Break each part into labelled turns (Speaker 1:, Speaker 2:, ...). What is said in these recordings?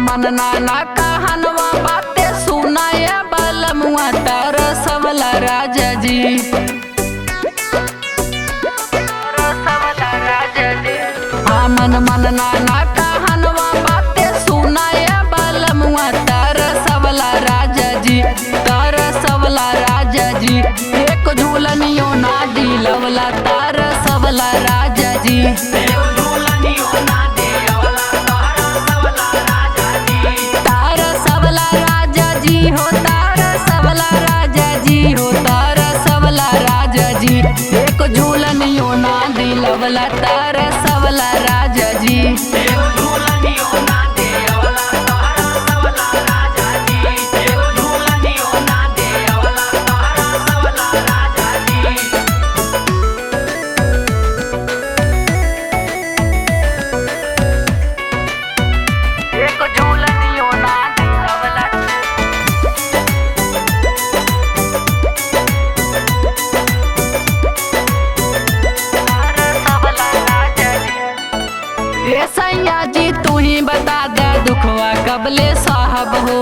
Speaker 1: मन नाना कहनवा बातें सुनाए बलमुआ तार सबला राजा जी। मन नाना कहनवा बातें सुनाए बलमुआ तार सबला राजा जी, तार सबला राजा जी। एक झूलनियो ना दिलवला तार सबला राजा जी। तार सबला राजा जी हो, तार सबला राजा जी हो, तार सबला राजा जी। एक झूलनियो ना दिलवला तार सबला राजा जी। सैया जी तू ही बता दे दुखवा कबले साहब हो।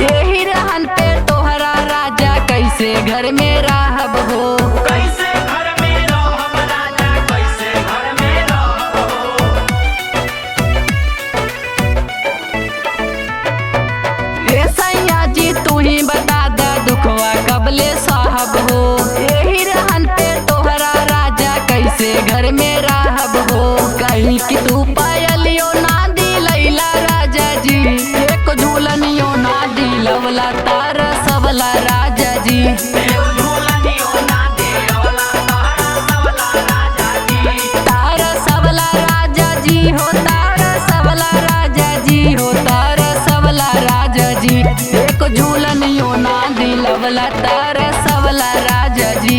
Speaker 1: यही रहन पे तोहरा राजा कैसे घर में रहब हो। सैया जी तू ही बता दे दुखवा कबले साहब हो। यही रहन पे कैसे घर में रहब हो। कहीं कि तू पायलियो ना दिलैला राजा जी, एक झूलनियो ना दिलवला तार सबला राजा जी। तार सबला राजा जी हो, तार सबला राजा जी हो, तार सबला राजा जी। एक झूलनियो ना दिलवला तार सबला राजा जी।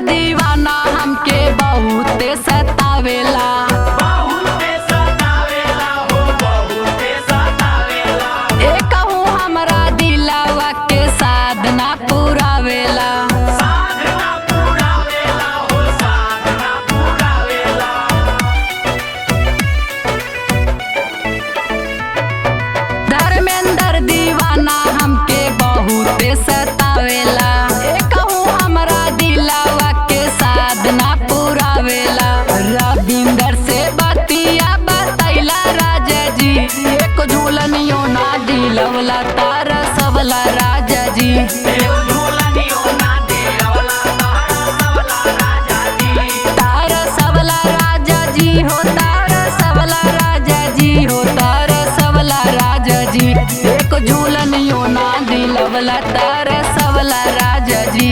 Speaker 1: दीवाना हमके बहुत सतावेला, एक हमरा दिलावा के साधना पुरावेला। धर्मेंद्र दीवाना हमके बहुत सतावेला, एक हमरा दिलावा के साधना पुरावेला। रविंदर से बतिया बतैला राजा जी, एक झूलनियो ना दिलवला तार सबला राजा जी। तार सबला राजा जी हो, तार सबला राजा जी हो, तार सबला राजा जी। एक झूलनियो ना दिलवला तार सबला राजा जी।